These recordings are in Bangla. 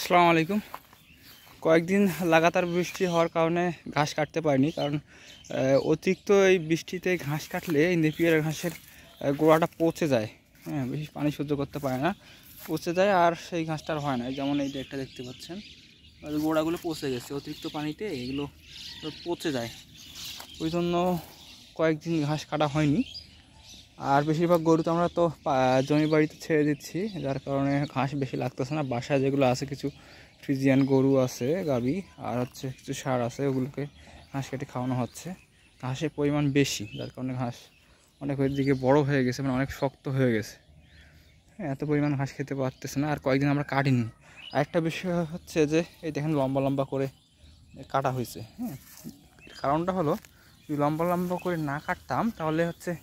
আসসালামু আলাইকুম। কয়েকদিন লাগাতার বৃষ্টি হওয়ার কারণে ঘাস কাটতে পারিনি, কারণ অতিরিক্ত এই বৃষ্টিতে ঘাস কাটলে এই নেপিয়ার ঘাসের গোড়াটা পচে যায়। হ্যাঁ, বেশি পানি সহ্য করতে পারে না, পচে যায়, আর সেই ঘাসটা আর হয় না। যেমন এই যে একটা দেখতে পাচ্ছেন, গোড়াগুলো পচে গেছে অতিরিক্ত পানিতে, এগুলো পচে যায়। ওই জন্য কয়েকদিন ঘাস কাটা হয়নি। আর বেশিরভাগ গরু তো আমরা তো জমি বাড়িতে ছেড়ে দিচ্ছি, যার কারণে ঘাস বেশি লাগতেছে না। বাসায় যেগুলো আছে, কিছু ফ্রিজিয়ান গরু আছে, গাভী, আর হচ্ছে কিছু ষাঁড় আছে, ওগুলোকে ঘাস কেটে খাওয়ানো হচ্ছে। ঘাসের পরিমাণ বেশি, যার কারণে ঘাস অনেক ওই দিকে বড় হয়ে গেছে, মানে অনেক শক্ত হয়ে গেছে। হ্যাঁ, এত পরিমাণ ঘাস খেতে পারতেছে না, আর কয়েকদিন আমরা কাটিনি। আরেকটা বিষয় হচ্ছে যে এই দেখেন লম্বা লম্বা করে কাটা হয়েছে। হ্যাঁ, কারণটা হলো যদি লম্বা লম্বা করে না কাটতাম তাহলে হচ্ছে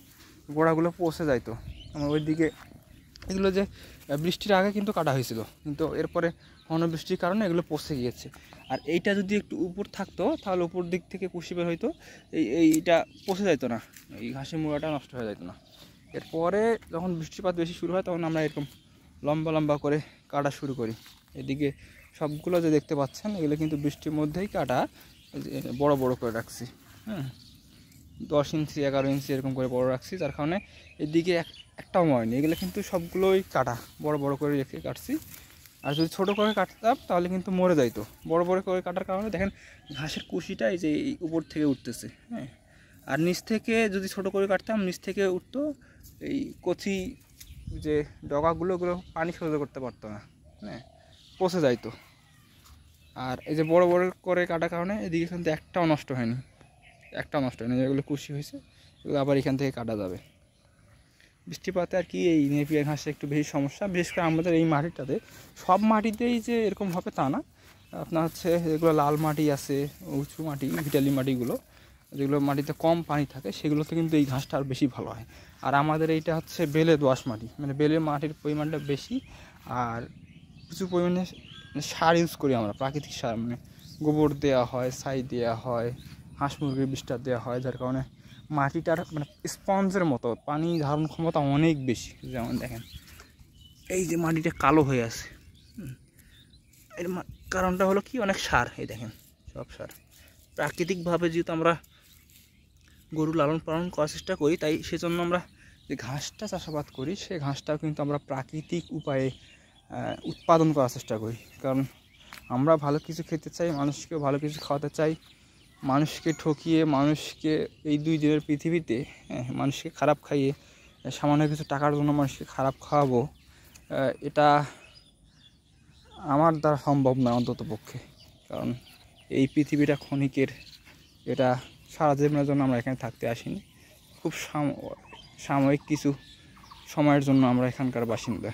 গোড়াগুলো পচে যাইতো। আমার ওইদিকে এগুলো যে বৃষ্টির আগে কিন্তু কাটা হয়েছিল, কিন্তু এরপরে ঘন বৃষ্টির কারণে এগুলো পচে গিয়েছে। আর এইটা যদি একটু উপর থাকতো তাহলে উপর দিক থেকে কুশি বের হইতো, এইটা পচে যাইতো না, এই ঘাসের মুড়াটা নষ্ট হয়ে যাইতো না। এরপরে যখন বৃষ্টিপাত বেশি শুরু হয় তখন আমরা এরকম লম্বা লম্বা করে কাটা শুরু করি। এদিকে সবগুলো যে দেখতে পাচ্ছেন এগুলো কিন্তু বৃষ্টির মধ্যেই কাটা, বড় বড় করে রাখছি। হ্যাঁ, 10 ইঞ্চি 11 ইঞ্চি এরকম করে বড় রাখছি, যার কারণে এদিকে একটাও মরেনি। এগুলো কিন্তু সবগুলোই কাটা, বড় বড় করে রেখে কাটছি। আর যদি ছোটো করে কাটতাম তাহলে কিন্তু মরে যাইতো। বড় বড় করে কাটার কারণে দেখেন ঘাসের কুশিটা এই যে উপর থেকে উঠতেছে। হ্যাঁ, আর নিচ থেকে যদি ছোটো করে কাটতাম নিচ থেকে উঠতো এই কচি যে ডগাগুলো, ওগুলো পানি সহ্য করতে পারতো না। হ্যাঁ, পচে যাইতো। আর এই যে বড় বড় করে কাটার কারণে এদিকে কিন্তু একটাও নষ্ট হয়নি, যেগুলো কুশি হয়েছে এগুলো আবার এখান থেকে কাটা যাবে। বৃষ্টিপাতে আর কি এই নেপিয়ার ঘাসে একটু বেশি সমস্যা, বিশেষ করে আমাদের এই মাটিটাতে। সব মাটিতেই যে এরকম হবে তা না, আপনার হচ্ছে যেগুলো লাল মাটি আছে, উঁচু মাটি, ভিটালি মাটিগুলো, যেগুলো মাটিতে কম পানি থাকে সেগুলোতে কিন্তু এই ঘাসটা আর বেশি ভালো হয়। আর আমাদের এইটা হচ্ছে বেলে দোআঁশ মাটি, মানে বেলে মাটির পরিমাণটা বেশি। আর প্রচুর পরিমাণে সার ইউজ করি আমরা, প্রাকৃতিক সার, মানে গোবর দেওয়া হয়, ছাই দেওয়া হয়, হাঁস মুরগির বিষ্ঠা দেওয়া হয়, যার কারণে মাটিটার মানে স্পঞ্জের মতো পানি ধারণ ক্ষমতা অনেক বেশি। যেমন দেখেন এই যে মাটিটা কালো হয়ে আছে, এর কারণটা হলো কি, অনেক সার। এই দেখেন সব সার প্রাকৃতিকভাবে, যেহেতু আমরা গরু লালন পালন করার চেষ্টা করি, তাই সেজন্য আমরা যে ঘাসটা চাষাবাদ করি সেই ঘাসটাও কিন্তু আমরা প্রাকৃতিক উপায়ে উৎপাদন করার চেষ্টা করি। কারণ আমরা ভালো কিছু খেতে চাই, মানুষকেও ভালো কিছু খাওয়াতে চাই। মানুষকে ঠকিয়ে, মানুষকে এই 2 দিনের পৃথিবীতে মানুষকে খারাপ খাইয়ে সামান্য কিছু টাকার জন্য মানুষকে খারাপ খাওয়াবো, এটা আমার দ্বারা সম্ভব নয় অন্তত পক্ষে। কারণ এই পৃথিবীটা ক্ষণিকের, এটা সারা জীবনের জন্য আমরা এখানে থাকতে আসিনি, খুব সাময়িক কিছু সময়ের জন্য আমরা এখানকার বাসিন্দা।